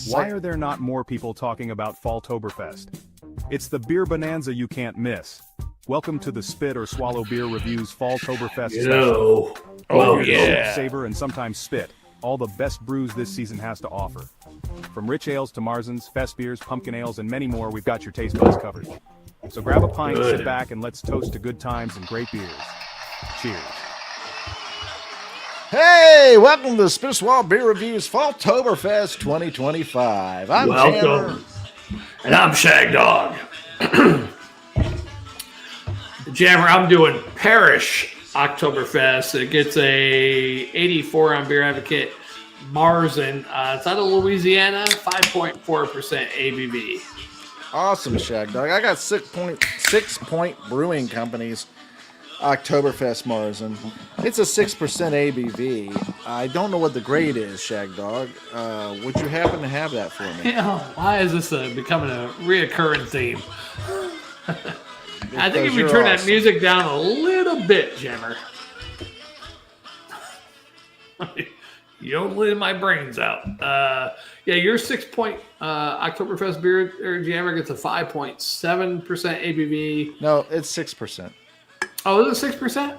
Why are there not more people talking about Falltoberfest? It's the beer bonanza you can't miss. Welcome to the Spit or Swallow Beer Reviews Falltoberfest special. Oh yeah. Savor and sometimes spit. All the best brews this season has to offer. From rich ales to Marzens, fest beers, pumpkin ales, and many more, we've got your taste buds covered. So grab a pint, sit back, and let's toast to good times and great beers. Cheers. Hey, welcome to the Spit or Swallow Beer Reviews Falltoberfest 2025. I'm Welcome. And I'm Shag Dog. Jammer, I'm doing Parish Oktoberfest. It gets a 84 on Beer Advocate. Marzen. It's out of Louisiana, 5.4% ABV. Awesome, Shag Dog. I got Sixpoint Brewing Company's Oktoberfest Marzen. It's a 6% ABV. I don't know what the grade is, Shag Dog. Would you happen to have that for me? Why is this becoming a reoccurring theme? I think if you turn that music down a little bit, Jammer, you don't leave my brains out. Yeah, your 6-point Oktoberfest beer, Jammer, gets a 5.7% ABV. No, it's 6%. Oh, is it 6%?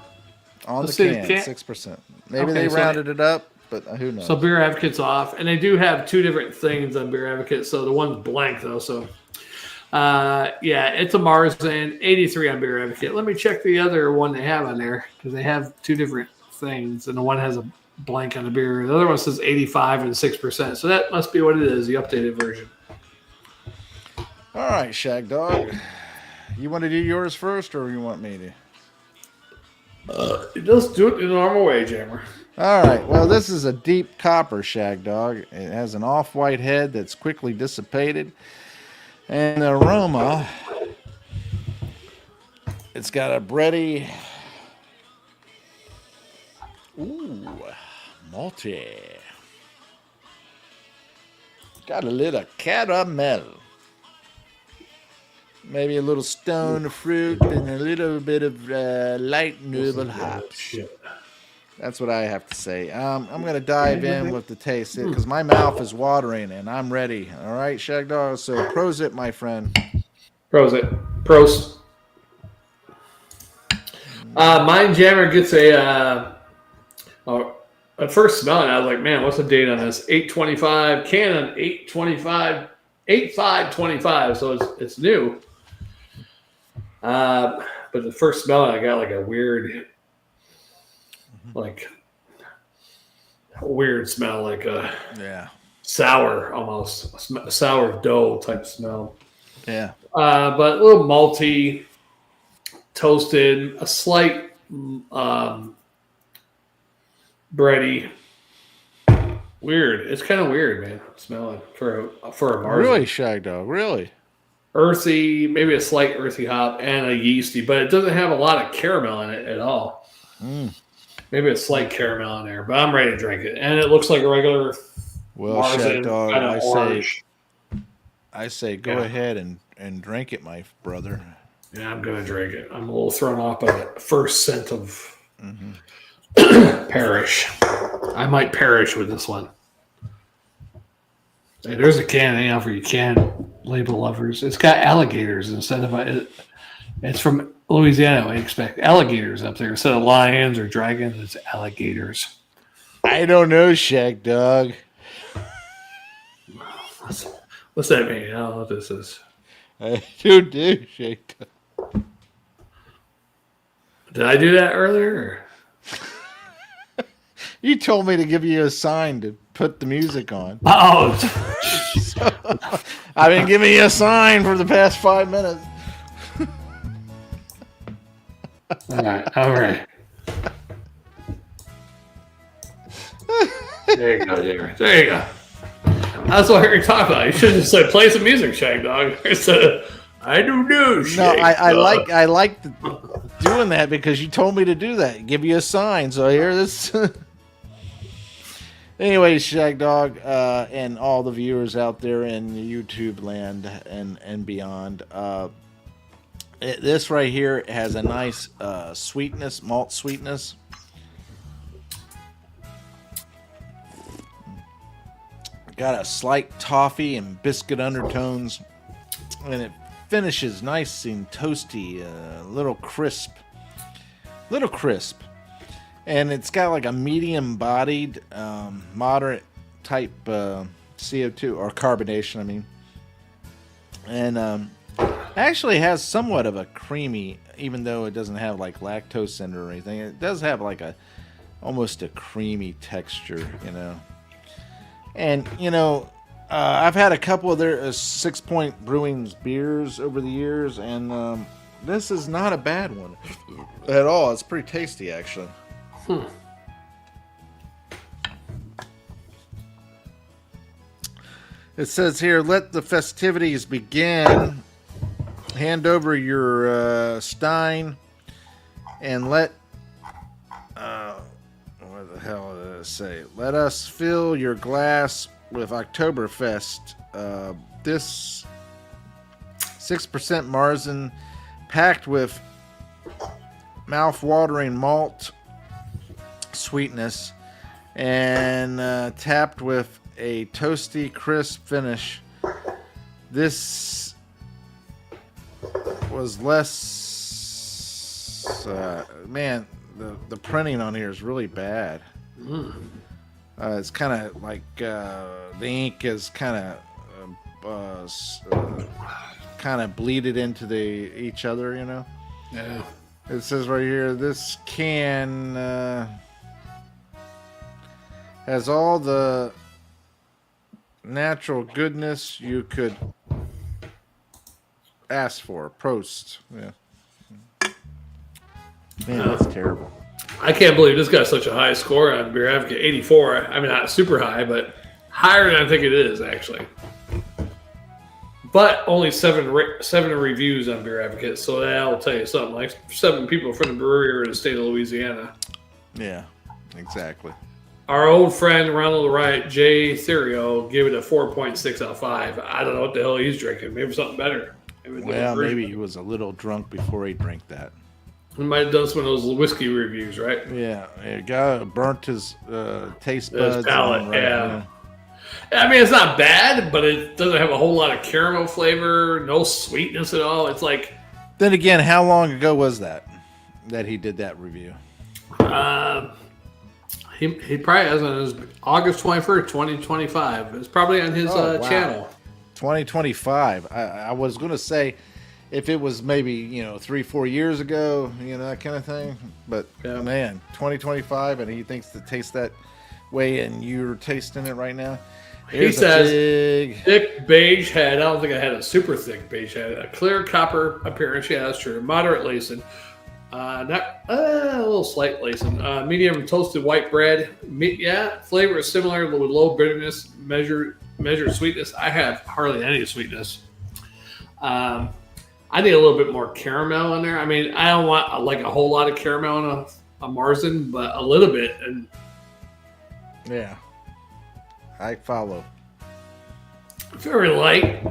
On the can, 6%. Maybe they rounded it up, but who knows? So Beer Advocate's off. And they do have two different things on Beer Advocate. So the one's blank, though. So, yeah, it's a Marzen, 83 on Beer Advocate. Let me check the other one they have on there because they have two different things. And the one has a blank on the beer. The other one says 85 and 6%. So that must be what it is, the updated version. All right, Shag Dog. You want to do yours first or you want me to? Just do it the normal way, Jammer. All right. Well, this is a deep copper, Shag Dog. It has an off-white head that's quickly dissipated. And the aroma, it's got a bready, malty. Got a little caramel. Maybe a little stone fruit and a little bit of light noble hops. That's what I have to say. I'm going to dive in with the taste because my mouth is watering and I'm ready. All right, Shag Dog. So prosit, my friend. Prosit. Pros. Mine Jammer gets a. At first smelling, I was like, man, what's the date on this? 8/25. Canon 8/25. 8/5/25. So it's new. But the first smell, I got like a weird smell, like a sour, almost a sour dough type smell. Yeah. But a little malty, toasted, a slight bready. Weird. It's kind of weird, man. Smelling for a Marzen. Really, Shag Dog? Really? Earthy, maybe a slight earthy hop and a yeasty, but it doesn't have a lot of caramel in it at all. Maybe a slight caramel in there, but I'm ready to drink it. And it looks like a regular Marzen, Shag Dog, I say go Yeah. ahead and drink it, my brother. Yeah, I'm going to drink it. I'm a little thrown off by the first scent of Parish. I might perish with this one. Hey, there's a can anyhow for you can label lovers. It's got alligators instead of it's from Louisiana. I expect alligators up there instead of lions or dragons. It's alligators. I don't know, Shag Dog. What's that mean? I don't know what this is. I do, Shag Dog. Did I do that earlier? You told me to give you a sign to put the music on. Oh, So, I've been giving you a sign for the past 5 minutes. all right. There you go, Jerry. There you go. That's what you're talking about. You should have just said, play some music, Shag Dog. Instead of, I don't know, Shag No, I like doing that because you told me to do that. Give you a sign. So here this. Anyway, Shag Dog, and all the viewers out there in YouTube land and beyond, this right here has a nice sweetness, malt sweetness. Got a slight toffee and biscuit undertones, and it finishes nice and toasty, little crisp, and it's got like a medium-bodied, moderate type CO2 or carbonation. I mean, and actually has somewhat of a creamy, even though it doesn't have like lactose in it or anything. It does have like almost a creamy texture, you know. And, you know, I've had a couple of their Sixpoint Brewing's beers over the years, and this is not a bad one at all. It's pretty tasty, actually. It says here, let the festivities begin. Hand over your stein and let... what the hell did it say? Let us fill your glass with Oktoberfest. This 6% Marzen packed with mouth-watering malt sweetness and tapped with a toasty, crisp finish. This was less... man, the printing on here is really bad. It's kind of like the ink is kind of bleeded into each other, you know. Yeah. It says right here, this can has all the natural goodness you could ask for. Prost. Yeah. Man, that's terrible. I can't believe this got such a high score on Beer Advocate, 84. I mean, not super high, but higher than I think it is, actually. But only seven reviews on Beer Advocate, so that'll tell you something. Like 7 people from the brewery are in the state of Louisiana. Yeah, exactly. Our old friend Ronald Wright, Jay Therio, gave it a 4.6 out of 5. I don't know what the hell he's drinking. Maybe something better. Maybe he was a little drunk before he drank that. He might have done some of those whiskey reviews, right? Yeah, a guy burnt his taste buds. His palate, yeah. I mean, it's not bad, but it doesn't have a whole lot of caramel flavor, no sweetness at all. It's like... Then again, how long ago was that he did that review? He probably has on his August 21st, 2025. It's probably on his channel. 2025. I was going to say if it was maybe, 3-4 years ago, that kind of thing. But, man, 2025, and he thinks to taste that way, and you're tasting it right now. He says, thick beige head. I don't think I had a super thick beige head. A clear copper appearance. Yeah, that's true. Moderate lacing. Not a little slight lacing. Medium toasted white bread. Flavor is similar with low bitterness, measured sweetness. I have hardly any sweetness. I need a little bit more caramel in there. I mean, I don't want like a whole lot of caramel in a Marzen, but a little bit. And yeah, I follow. Very light.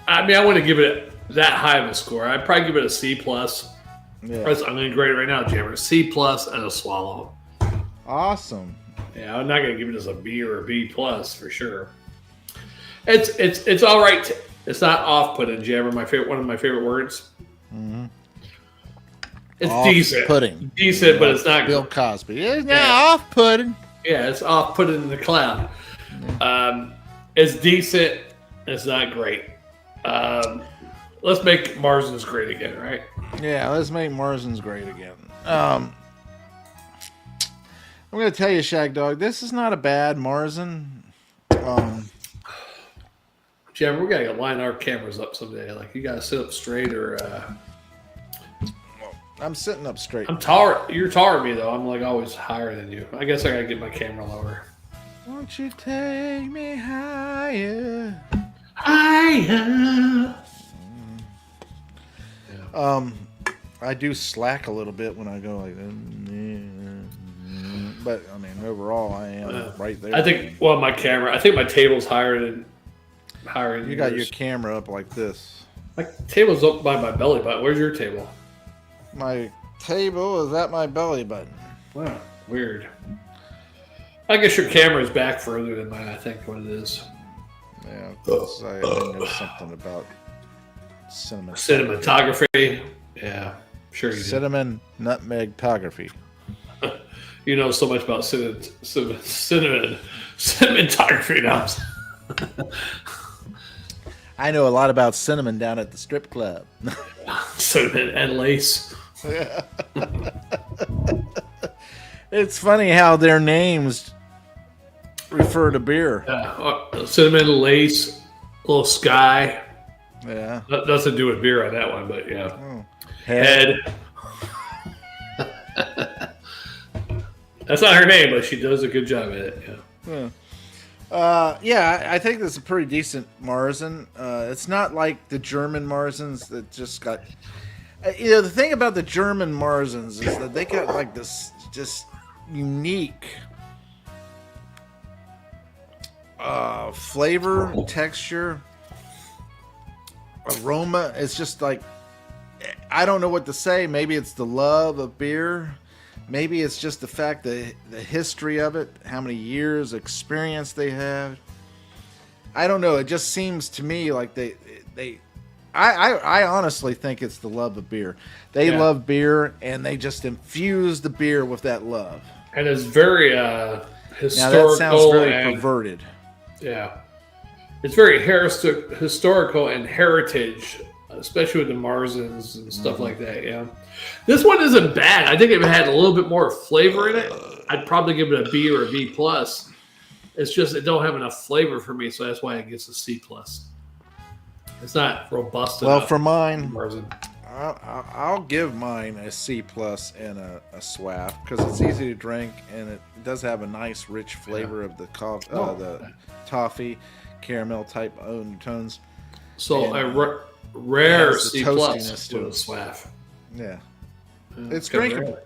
I mean, I wouldn't give it that high of a score. I'd probably give it a C+. Yeah. I'm going to grade it right now, Jammer. C+ and a swallow. Awesome. Yeah, I'm not going to give it as a B or a B+ for sure. It's all right. It's not off-putting, Jammer. One of my favorite words. Mm-hmm. It's decent. Decent, but it's not Bill Cosby. It's not off-putting. Yeah, it's off-putting in the cloud. Yeah. It's decent. It's not great. Let's make Marzens great again, right? Yeah, let's make Marzens great again. I'm going to tell you, Shag Dog, this is not a bad Marzen. Jim, we got to line our cameras up someday. Like, you got to sit up straight or... I'm sitting up straight. I'm taller. You're taller than me, though. I'm, like, always higher than you. I guess I got to get my camera lower. Won't you take me higher? Higher. I do slack a little bit when I go like that. But, I mean, overall, I am right there. I think my table's higher than you got your camera up like this. My table's up by my belly button. Where's your table? My table is at my belly button. Wow, weird. I guess your camera's back further than mine. I think what it is. Yeah, 'cause I know something about cinnamon. Cinematography. Yeah, sure you do. Cinnamon nutmegtography. You know so much about cinematography now. I know a lot about cinnamon down at the strip club. Cinnamon and lace. It's funny how their names refer to beer. Cinnamon, lace, little sky. Yeah. Nothing to do with beer on that one, but yeah. Oh. Head. That's not her name, but she does a good job at it. Yeah. I think that's a pretty decent Marzen. It's not like the German Marzens that just got. The thing about the German Marzens is that they got like this just unique flavor, texture, aroma. It's just like, I don't know what to say. Maybe it's the love of beer. Maybe it's just the fact that the history of it, how many years experience they have. I don't know. It just seems to me like I honestly think it's the love of beer. They love beer, and they just infuse the beer with that love. And it's very historical. Now that sounds very perverted. Yeah. It's very historical and heritage, especially with the Marzens and stuff like that, yeah. This one isn't bad. I think if it had a little bit more flavor in it, I'd probably give it a B or a B+. It's just it don't have enough flavor for me, so that's why it gets a C+. It's not robust enough. Well, for mine, Marzen. I'll give mine a C+ and a SWAF because it's easy to drink and it does have a nice, rich flavor of the the toffee, caramel type undertones. So a rare C+ with a SWAF. Yeah. It's drinkable.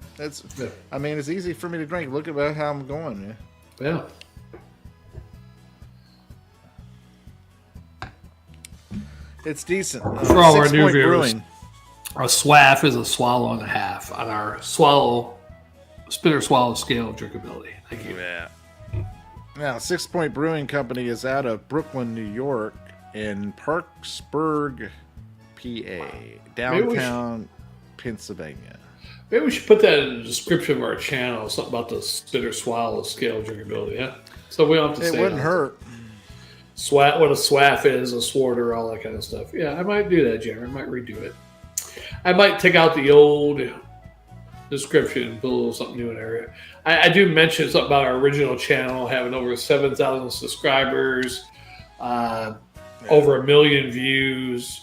I mean, it's easy for me to drink. Look at how I'm going. Yeah. It's decent. For all our new Sixpoint viewers, Brewing. a SWAF is a swallow and a half on our spinner swallow scale of drinkability. Thank you. Yeah. Now, Sixpoint Brewing Company is out of Brooklyn, New York, in Parksburg, PA, downtown Pennsylvania. Maybe we should put that in the description of our channel, something about the spinner swallow scale of drinkability, yeah? So we don't have to say it. Wouldn't hurt. What a SWAF is, a swarter, all that kind of stuff. Yeah, I might do that, Jeremy. I might redo it. I might take out the old description and put a little something new in there. I do mention something about our original channel having over 7,000 subscribers, over 1 million views.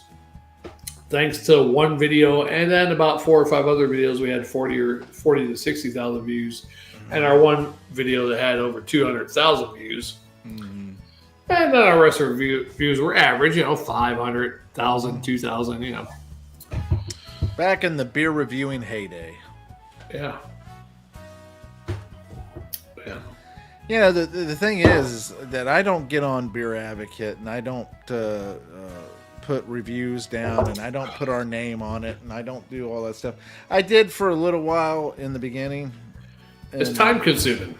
Thanks to one video, and then about 4 or 5 other videos, we had 40 to 60,000 views, and our one video that had over 200,000 views. And then our rest of our views were average, 500,000, 2,000, Back in the beer reviewing heyday. Yeah. Yeah. The thing is that I don't get on Beer Advocate, and I don't put reviews down, and I don't put our name on it, and I don't do all that stuff. I did for a little while in the beginning. It's time consuming.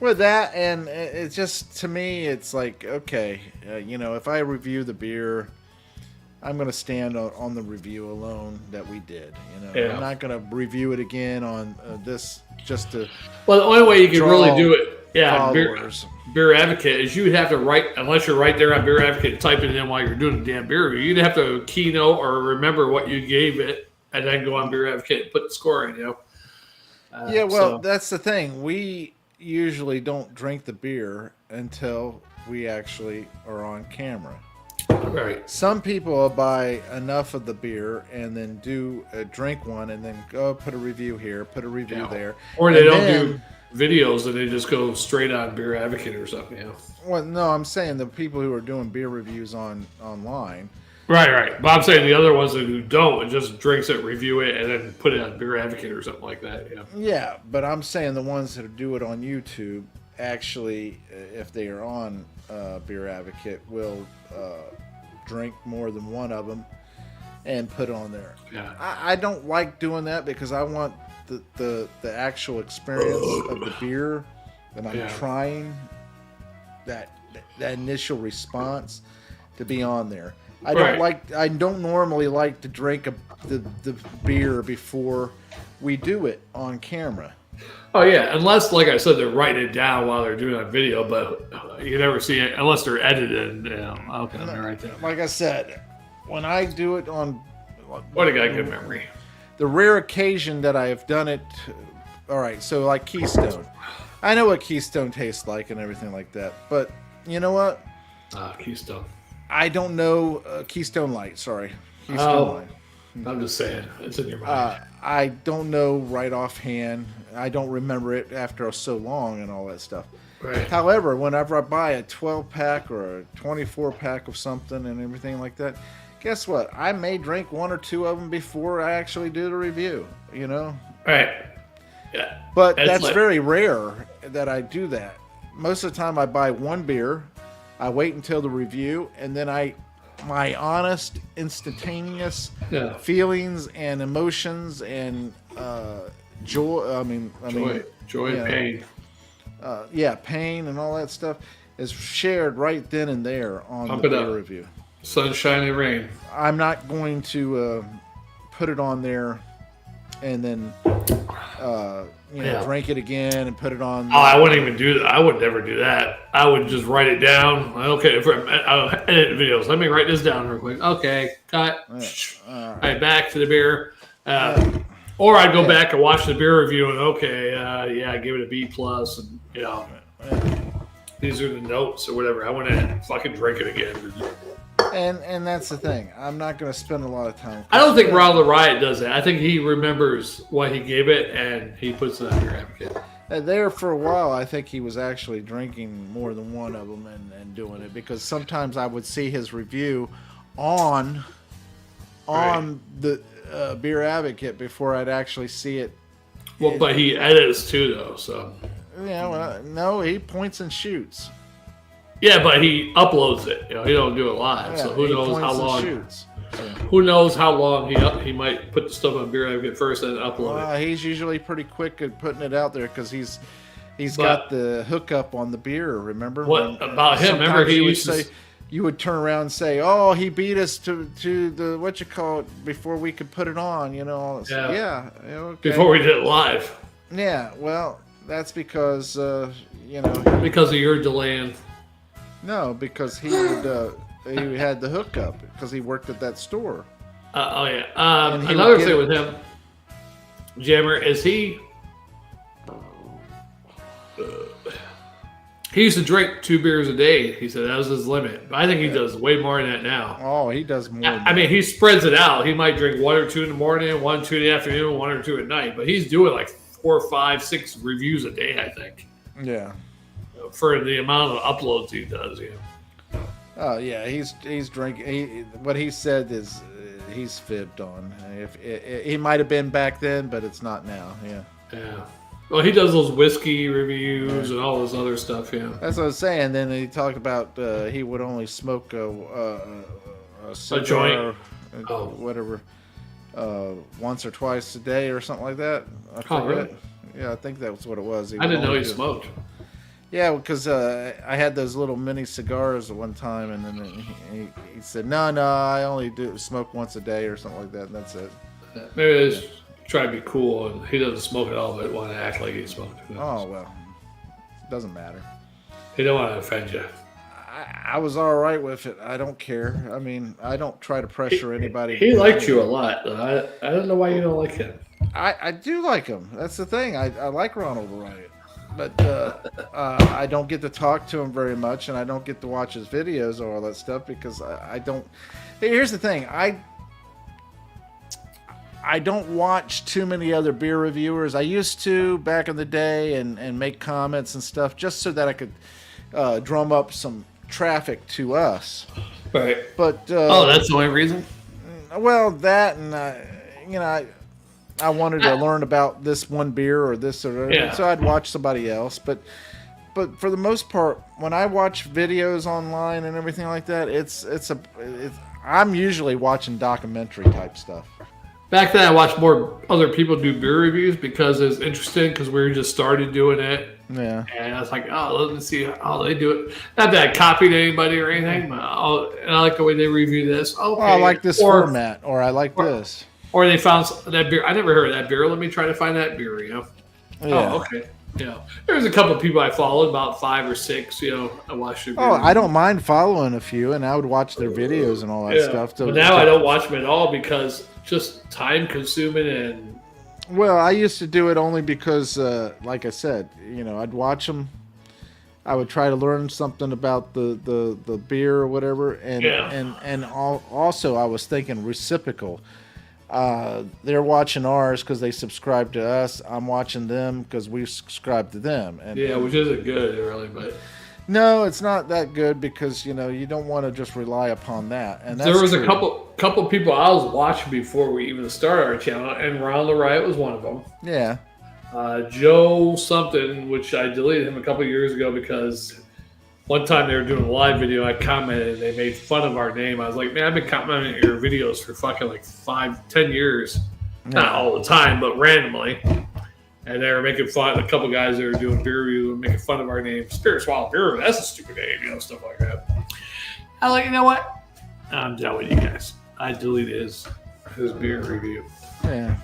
With that, and it's just, to me, it's like, okay, if I review the beer, I'm going to stand on the review alone that we did. I'm not going to review it again on this just to. Well, the only way you can really do it, followers. Beer Advocate, is you'd have to write, unless you're right there on Beer Advocate, type it in while you're doing the damn beer review. You'd have to keynote or remember what you gave it, and then go on Beer Advocate and put the score in. That's the thing. We usually don't drink the beer until we actually are on camera. Right. Some people will buy enough of the beer and then drink one and then go put a review here, put a review there. Or they don't do videos and they just go straight on Beer Advocate or something. Well, no, I'm saying the people who are doing beer reviews online. Right. But I'm saying the other ones who don't and just drinks it, review it, and then put it on Beer Advocate or something like that. Yeah, but I'm saying the ones that do it on YouTube, actually, if they are on Beer Advocate, will drink more than one of them and put on there. Yeah. I don't like doing that because I want the actual experience of the beer that I'm trying that initial response to be on there. I don't normally like to drink the beer before we do it on camera. Oh yeah, unless, like I said, they're writing it down while they're doing a video, but you never see it unless they're edited. Okay, they're right there. Like I said, when I do it on, What a guy, good memory. The rare occasion that I have done it, all right. So like Keystone, I know what Keystone tastes like and everything like that, but you know what? Keystone. I don't know Keystone Light. Sorry, Keystone Light. I'm just saying, it's in your mind. I don't know right offhand. I don't remember it after so long and all that stuff. Right. However, whenever I buy a 12-pack or a 24-pack of something and everything like that, guess what? I may drink one or two of them before I actually do the review, you know? Right. Yeah. But that's very rare that I do that. Most of the time I buy one beer, I wait until the review, and then my honest, instantaneous feelings and emotions and joy. Joy and pain. Pain and all that stuff is shared right then and there on the beer review. Sunshine and rain. I'm not going to put it on there and then drink it again and put it on. Oh, I wouldn't even do that. I would never do that. I would just write it down. Okay, I'll edit videos. Let me write this down real quick. Okay, cut. All right, back to the beer. Or I'd go back and watch the beer review and I give it a B+, and these are the notes or whatever. I want to fucking drink it again. And that's the thing. I'm not going to spend a lot of time. I don't think Ron the Riot does that. I think he remembers what he gave it and he puts it on Beer Advocate. There for a while, I think he was actually drinking more than one of them and doing it, because sometimes I would see his review on the Beer Advocate before I'd actually see it. Well, but he edits too, though. So yeah, well, no, he points and shoots. Yeah, but he uploads it. He don't do it live. So who knows how long? Who knows how long he might put the stuff on Beer Advocate first and upload it. He's usually pretty quick at putting it out there because he's got the hookup on the beer. Remember about him? Remember he would say. You would turn around and say, "Oh, he beat us to the before we could put it on." Okay. Before we did it live. Yeah, well, that's because because of your delaying. No, because he had the hookup because he worked at that store. Another thing with him, Jammer, is he used to drink 2 beers a day. He said that was his limit. But I think he does way more than that now. Oh, he does more. I mean, he spreads it out. He might drink 1 or 2 in the morning, 1 or 2 in the afternoon, 1 or 2 at night. But he's doing like 4, 5, 6 reviews a day, I think. Yeah. For the amount of uploads he does, Oh yeah, he's drinking. What he said is he's fibbed on. He might have been back then, but it's not now. Yeah. Yeah. Well, he does those whiskey reviews and all this other stuff. Yeah. That's what I was saying. Then he talked about he would only smoke a cigar, joint, whatever, once or twice a day or something like that. I forget. Really? Yeah, I think that was what it was. I didn't know he smoked. Yeah, because I had those little mini cigars at one time, and then he said, no, I only smoke once a day or something like that, and that's it. Maybe they just try to be cool, and he doesn't smoke at all, but want to act like he smoked. Oh, well, doesn't matter. He don't want to offend you. I was all right with it. I don't care. I mean, I don't try to pressure anybody. He liked you a lot. I don't know why you don't like him. I do like him. That's the thing. I like Ronald Riot. But I don't get to talk to him very much, and I don't get to watch his videos or all that stuff because I don't. Here's the thing: I don't watch too many other beer reviewers. I used to back in the day and make comments and stuff just so that I could drum up some traffic to us. Right. But that's the only reason. Well, that and I wanted to learn about this one beer or this or that, yeah. So I'd watch somebody else. But for the most part, when I watch videos online and everything like that, I'm usually watching documentary type stuff. back then I watched more other people do beer reviews because it's interesting because we just started doing it. Yeah. And I was like, oh, let me see how they do it. Not that I copied anybody or anything, but and I like the way they review this. Okay. I like this format, or I like this. Or they found that beer. I never heard of that beer. Let me try to find that beer, Yeah. Oh, okay. There's a couple of people I followed, about 5 or 6, I watched their beer I don't mind following a few, and I would watch their videos and all that stuff. But now I don't watch them at all because just time consuming and... Well, I used to do it only because, like I said, I'd watch them. I would try to learn something about the beer or whatever, and also I was thinking reciprocal. They're watching ours because they subscribe to us. I'm watching them because we subscribe to them. And which isn't good, really, but... No, it's not that good because, you don't want to just rely upon that. And there was a couple people I was watching before we even started our channel, and Ron the Riot was one of them. Yeah. Joe something, which I deleted him a couple years ago because one time they were doing a live video, I commented and they made fun of our name. I was like, man, I've been commenting on your videos for fucking like 5-10 years. Yeah. Not all the time, but randomly. And they were making fun. A couple guys that were doing beer review and making fun of our name. Spirit Swallow Beer, that's a stupid name, stuff like that. I was like, you know what? I'm done with you guys. I deleted his beer review. Yeah.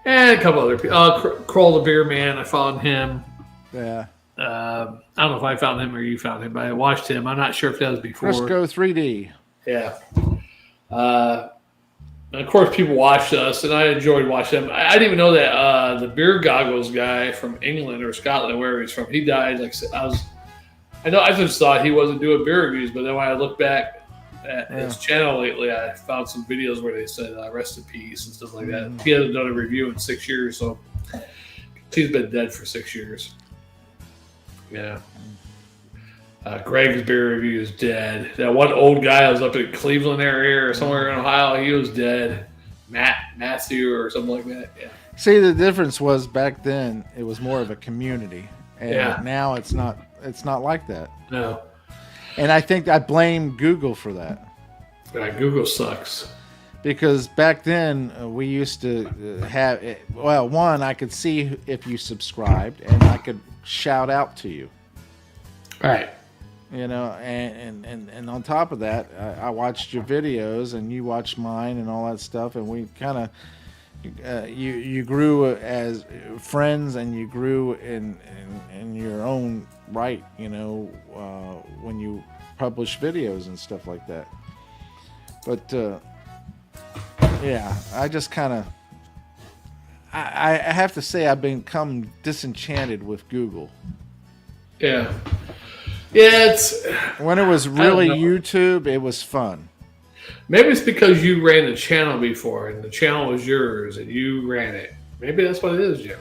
And a couple other people. Kroll the Beer Man, I followed him. Yeah. I don't know if I found him or you found him, but I watched him. I'm not sure if that was before. Frisco 3D. Yeah. And of course, people watched us, and I enjoyed watching them. I didn't even know that the beer goggles guy from England or Scotland, wherever he's from, he died. I just thought he wasn't doing beer reviews, but then when I look back at his channel lately, I found some videos where they said rest in peace and stuff like that. He hasn't done a review in 6 years, so he's been dead for 6 years. Yeah. Greg's beer review is dead. That one old guy that was up in Cleveland area or somewhere in Ohio, he was dead. Matthew or something like that. Yeah. See, the difference was back then it was more of a community, and now it's not. It's not like that. No. And I think I blame Google for that. Yeah, Google sucks. Because back then we used to have. Well, one, I could see if you subscribed, and I could shout out to you. Right. And on top of that, I watched your videos and you watched mine and all that stuff, and we kind of you grew as friends, and you grew in your own right, when you publish videos and stuff like that. But I just kind of I have to say I've become disenchanted with Google. Yeah. Yeah, when it was really YouTube, it was fun. Maybe it's because you ran the channel before, and the channel was yours, and you ran it. Maybe that's what it is, Jim.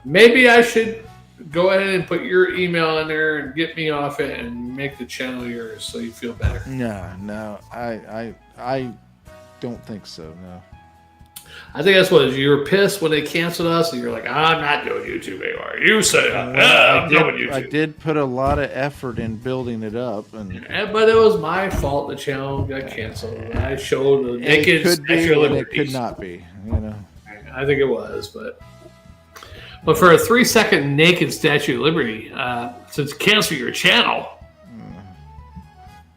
Maybe I should go ahead and put your email in there and get me off it and make the channel yours, so you feel better. No, I don't think so. No. I think that's what it is. You were pissed when they canceled us, and you're like, I'm not doing YouTube anymore. You said I'm doing YouTube. I did put a lot of effort in building it up, but it was my fault the channel got canceled. I showed the naked Statue of Liberty. It could not be, I think it was, but for a 3-second naked Statue of Liberty, to cancel your channel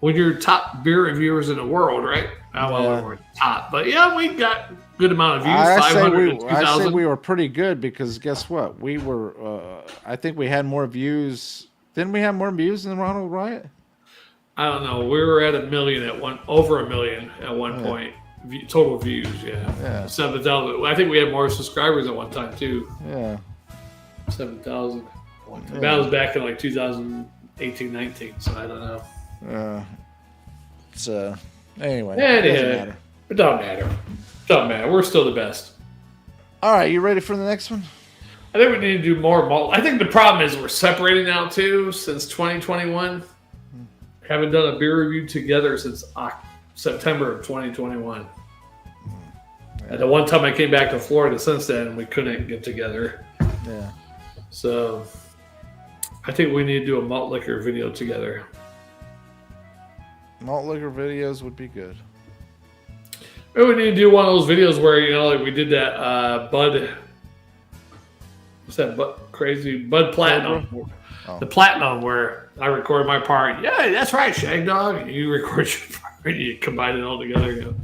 when you're top beer reviewers in the world, right? Well, we're top, but we got good amount of views. I say we were pretty good because guess what? We were. I think we had more views. Didn't we have more views than Ronald Riot? I don't know. We were at over 1 million at one point. Total views. Yeah. 7,000. I think we had more subscribers at one time too. Yeah. 7,000. That was back in like 2018, 19. So I don't know. Anyway. It doesn't matter. We're still the best. All right, you ready for the next one? I think we need to do more malt. I think the problem is we're separating now too since 2021. Haven't done a beer review together since September of 2021. And the one time I came back to Florida since then, we couldn't get together. Yeah. So I think we need to do a malt liquor video together. Malt liquor videos would be good. Maybe we need to do one of those videos where, you know, like we did that Bud. What's that crazy Bud Platinum? Oh. The Platinum where I recorded my part. Yeah, that's right, Shag Dog. You record your part and you combine it all together. You know?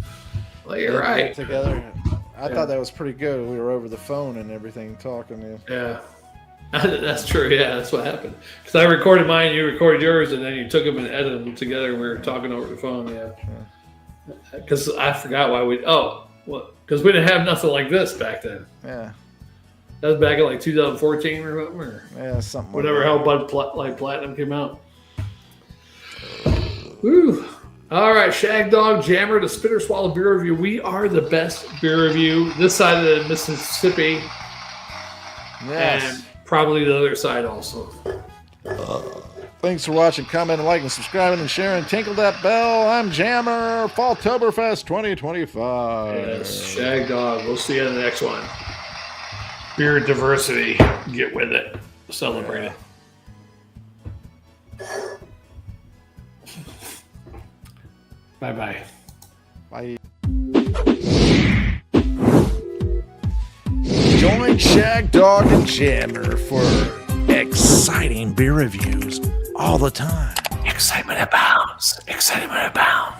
Well, you're right. Together. I thought that was pretty good. We were over the phone and everything talking. Yeah. That's true. Yeah, that's what happened. Because I recorded mine, you recorded yours, and then you took them and edited them together, and we were talking over the phone. Yeah. Because I forgot why we. Oh, well, because we didn't have nothing like this back then. Yeah. That was back in like 2014 or something, or yeah, something. Whatever hell Bud Platinum came out. Woo. All right, Shag Dog, Jammer, the Spitter Swallow beer review. We are the best beer review this side of the Mississippi. Yes. And probably the other side also. Thanks for watching, commenting, liking, subscribing, and sharing. Tinkle that bell. I'm Jammer. Falltoberfest 2025. Yes, Shag Dog. We'll see you in the next one. Beer diversity. Get with it. Celebrate it. Bye-bye. Bye. Join Shag Dog and Jammer for exciting beer reviews all the time. Excitement abounds. Excitement abounds.